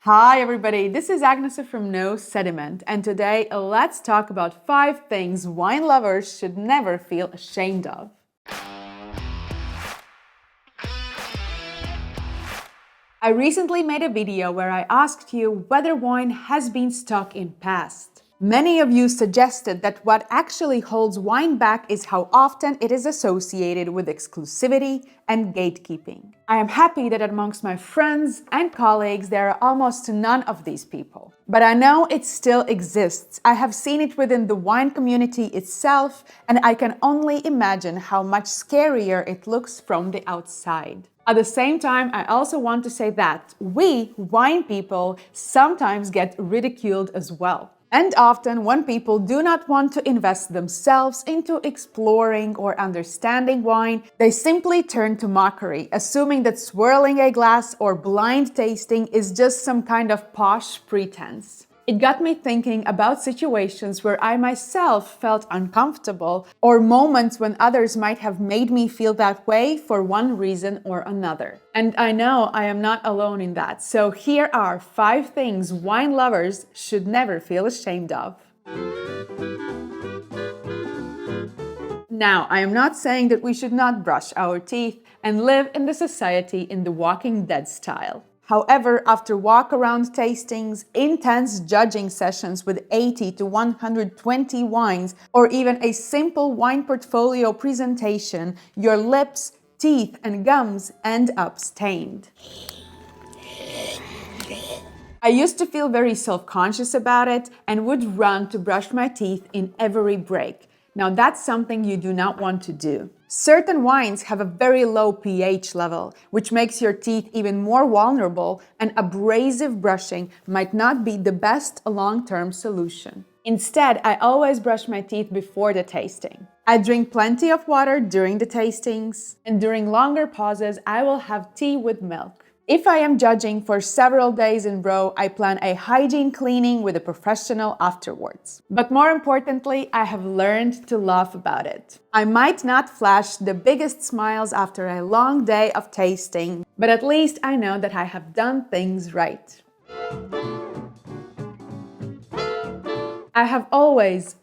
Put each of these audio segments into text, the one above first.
Hi everybody, this is Agnes from Sediment, and today let's talk about 5 things wine lovers should never feel ashamed of. I recently made a video where I asked you whether wine has been stuck in past. Many of you suggested that what actually holds wine back is how often it is associated with exclusivity and gatekeeping. I am happy that amongst my friends and colleagues there are almost none of these people. But I know it still exists. I have seen it within the wine community itself, and I can only imagine how much scarier it looks from the outside. At the same time, I also want to say that we, wine people, sometimes get ridiculed as well. And often, when people do not want to invest themselves into exploring or understanding wine, they simply turn to mockery, assuming that swirling a glass or blind tasting is just some kind of posh pretense. It got me thinking about situations where I myself felt uncomfortable, or moments when others might have made me feel that way for one reason or another. And I know I am not alone in that, so here are 5 things wine lovers should never feel ashamed of. Now, I am not saying that we should not brush our teeth and live in the society in the Walking Dead style. However, after walk-around tastings, intense judging sessions with 80 to 120 wines, or even a simple wine portfolio presentation, your lips, teeth, and gums end up stained. I used to feel very self-conscious about it and would run to brush my teeth in every break. Now that's something you do not want to do. Certain wines have a very low pH level, which makes your teeth even more vulnerable, and abrasive brushing might not be the best long-term solution. Instead, I always brush my teeth before the tasting. I drink plenty of water during the tastings, and during longer pauses, I will have tea with milk. If I am judging for several days in a row, I plan a hygiene cleaning with a professional afterwards. But more importantly, I have learned to laugh about it. I might not flash the biggest smiles after a long day of tasting, but at least I know that I have done things right. I have always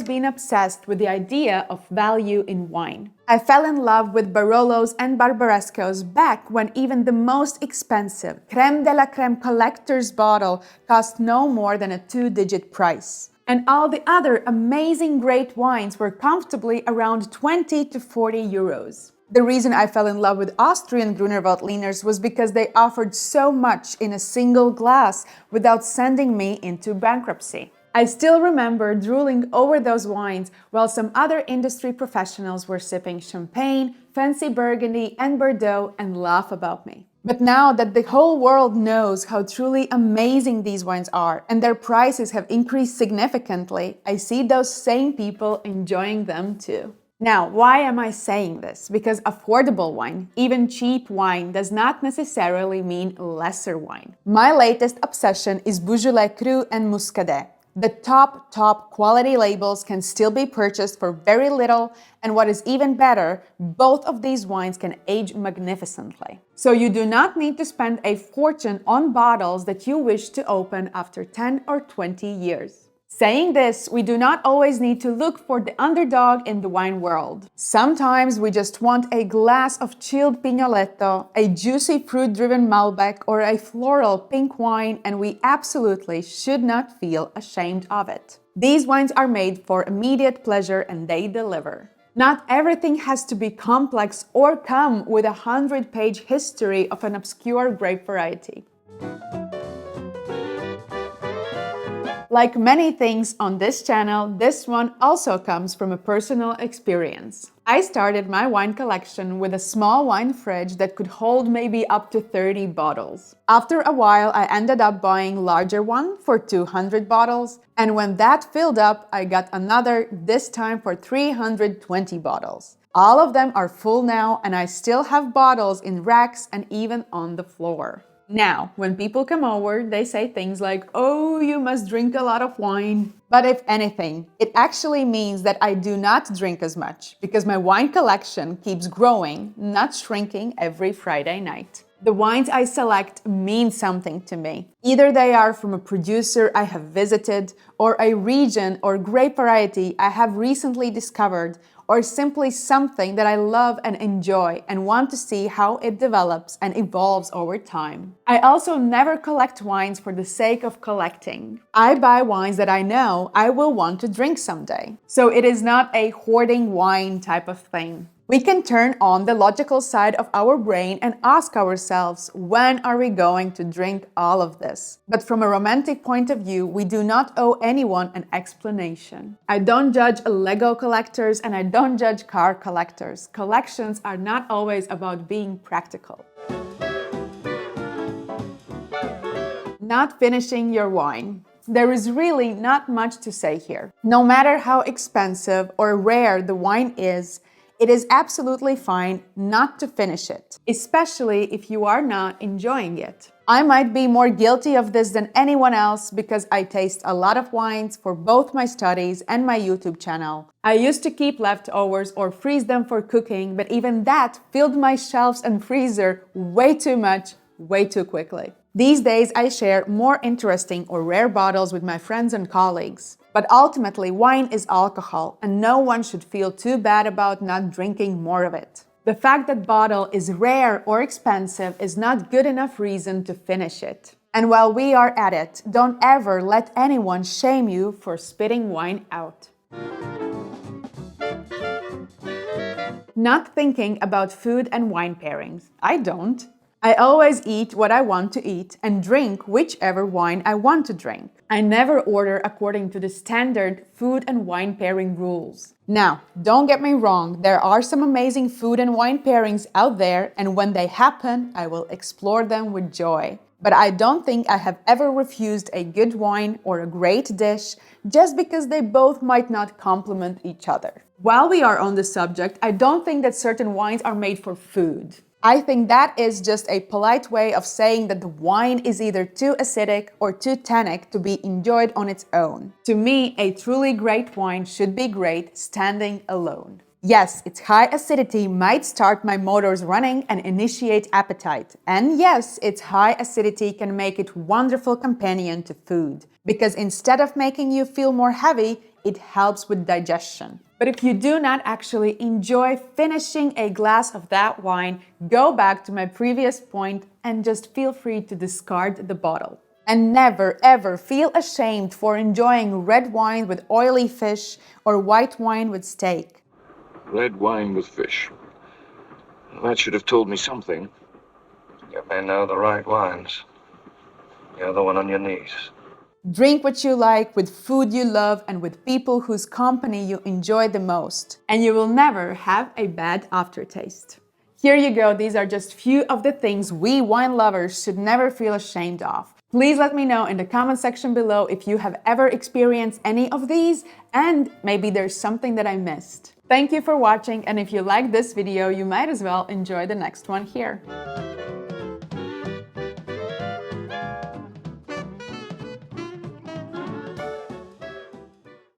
been obsessed with the idea of value in wine. I fell in love with Barolos and Barbarescos back when even the most expensive creme de la creme collector's bottle cost no more than a 2-digit price. And all the other amazing great wines were comfortably around 20 to 40 euros. The reason I fell in love with Austrian Gruner Veltliners was because they offered so much in a single glass without sending me into bankruptcy. I still remember drooling over those wines while some other industry professionals were sipping champagne, fancy Burgundy, and Bordeaux and laugh about me. But now that the whole world knows how truly amazing these wines are and their prices have increased significantly, I see those same people enjoying them too. Now, why am I saying this? Because affordable wine, even cheap wine, does not necessarily mean lesser wine. My latest obsession is Beaujolais Cru and Muscadet. The top quality labels can still be purchased for very little, and what is even better, both of these wines can age magnificently. So you do not need to spend a fortune on bottles that you wish to open after 10 or 20 years. Saying this, we do not always need to look for the underdog in the wine world. Sometimes we just want a glass of chilled Pignoletto, a juicy fruit-driven Malbec, or a floral pink wine, and we absolutely should not feel ashamed of it. These wines are made for immediate pleasure and they deliver. Not everything has to be complex or come with a 100-page history of an obscure grape variety. Like many things on this channel, this one also comes from a personal experience. I started my wine collection with a small wine fridge that could hold maybe up to 30 bottles. After a while, I ended up buying a larger one for 200 bottles, and when that filled up, I got another, this time for 320 bottles. All of them are full now, and I still have bottles in racks and even on the floor. Now, when people come over, they say things like, "Oh, you must drink a lot of wine." But if anything, it actually means that I do not drink as much because my wine collection keeps growing, not shrinking every Friday night. The wines I select mean something to me. Either they are from a producer I have visited, or a region or grape variety I have recently discovered, or simply something that I love and enjoy and want to see how it develops and evolves over time. I also never collect wines for the sake of collecting. I buy wines that I know I will want to drink someday. So it is not a hoarding wine type of thing. We can turn on the logical side of our brain and ask ourselves, when are we going to drink all of this? But from a romantic point of view, we do not owe anyone an explanation. I don't judge Lego collectors and I don't judge car collectors. Collections are not always about being practical. Not finishing your wine. There is really not much to say here. No matter how expensive or rare the wine is, it is absolutely fine not to finish it, especially if you are not enjoying it. I might be more guilty of this than anyone else because I taste a lot of wines for both my studies and my YouTube channel. I used to keep leftovers or freeze them for cooking, but even that filled my shelves and freezer way too much, way too quickly. These days, I share more interesting or rare bottles with my friends and colleagues. But ultimately, wine is alcohol, and no one should feel too bad about not drinking more of it. The fact that bottle is rare or expensive is not good enough reason to finish it. And while we are at it, don't ever let anyone shame you for spitting wine out. Not thinking about food and wine pairings. I don't. I always eat what I want to eat and drink whichever wine I want to drink. I never order according to the standard food and wine pairing rules. Now, don't get me wrong, there are some amazing food and wine pairings out there, and when they happen, I will explore them with joy. But I don't think I have ever refused a good wine or a great dish just because they both might not complement each other. While we are on the subject, I don't think that certain wines are made for food. I think that is just a polite way of saying that the wine is either too acidic or too tannic to be enjoyed on its own. To me, a truly great wine should be great standing alone. Yes, its high acidity might start my motors running and initiate appetite. And yes, its high acidity can make it a wonderful companion to food, because instead of making you feel more heavy, it helps with digestion. But if you do not actually enjoy finishing a glass of that wine, go back to my previous point and just feel free to discard the bottle. And never ever feel ashamed for enjoying red wine with oily fish or white wine with steak. Red wine with fish. That should have told me something. You may know the right wines. You're the one on your knees. Drink what you like, with food you love, and with people whose company you enjoy the most. And you will never have a bad aftertaste. Here you go, these are just few of the things we wine lovers should never feel ashamed of. Please let me know in the comment section below if you have ever experienced any of these, and maybe there's something that I missed. Thank you for watching, and if you like this video, you might as well enjoy the next one here.